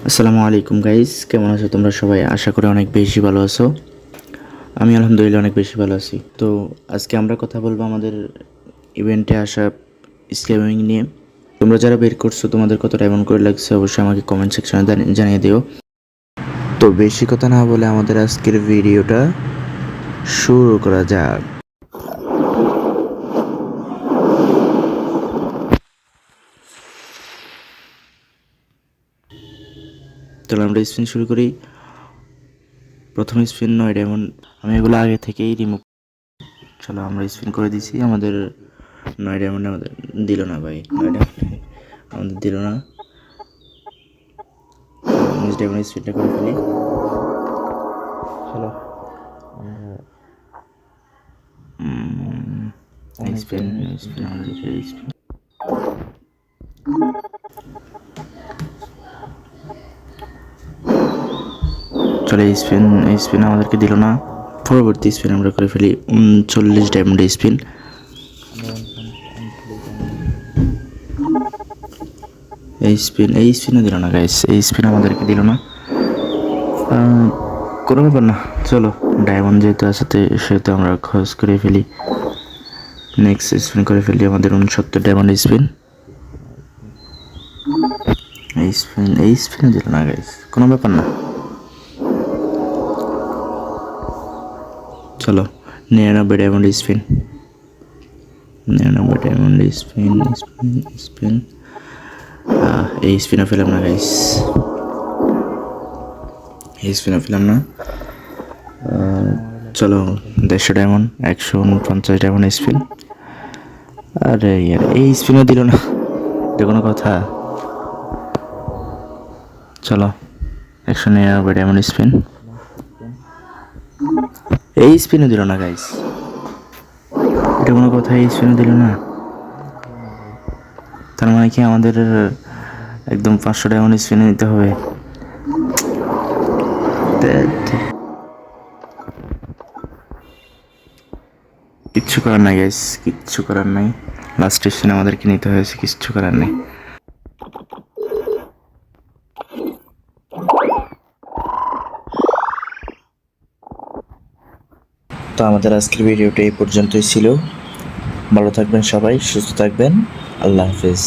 আসসালামু আলাইকুম গাইস, কেমন আছো তোমরা সবাই? আশা করি অনেক বেশি ভালো আছো। আমি আলহামদুলিল্লাহ অনেক বেশি ভালো আছি। তো আজকে আমরা কথা বলবো আমাদের ইভেন্টে আসা স্ক্যামিং নিয়ে। তোমরা যারা বের করছো তোমাদের কতটা এমন করে লাগছে অবশ্যই আমাকে কমেন্ট সেকশনে জানিয়ে দিও। তো বেশি কথা না বলে আমাদের আজকের ভিডিওটা শুরু করা যাক। তাহলে আমরা স্পিন শুরু করি। প্রথম স্পিন 9 ডায়মন্ড। আমি এগুলো আগে থেকেই রিমুভ। চলো আমরা স্পিন করে দিছি। আমাদের 9 ডায়মন্ড আমাদের দিল না ভাই, 9 ডায়মন্ড আমাদের দিল না। নিজ ডায়মন্ড স্পিনটা করে ফেলি। চলো স্পিন স্পিন আমাদের স্পিন। চলো এই স্পিন আমাদেরকে দিল না। পরবর্তী স্পিন আমরা করে ফেলি 40 ডায়মন্ড স্পিন। এই স্পিনও দিল না গাইস, এই স্পিন আমাদেরকে দিল না। কোনো ব্যাপার না, চলো ডায়মন্ড যেহেতু আছে সেহেতু আমরা খরচ করে ফেলি। নেক্সট স্পিন করে ফেলি আমাদের 69 ডায়মন্ড স্পিন। এই স্পিনও দিল না গাইস, কোনো ব্যাপার না। চলো 99 diamond spin, 99 diamond spin spin spin. এই স্পিনও ফেলাম না গাইস, এই স্পিনও ফেলাম না। চলো 150 ডায়মন্ড, 149 ডায়মন্ড স্পিন। আরে ইয়ার এই স্পিনও দিল না, এটা কোনো কথা? চলো 199 ডায়মন্ড স্পিন। এই স্পিনও দিল না গাইস, এটা কোনো কথা? এই স্পিনও দিল না, তার মানে কি আমাদের একদম 500 ডায়মন্ড স্পিনে নিতে হবে? কিচ্ছু করার নাই গাইস, কিচ্ছু করার নাই। লাস্ট স্পিন আমাদেরকে নিতে হয়েছে, কিচ্ছু করার নেই। তো আমাদের আজকের ভিডিওটা এই পর্যন্তই ছিল। ভালো থাকবেন সবাই, সুস্থ থাকবেন। আল্লাহ হাফেজ।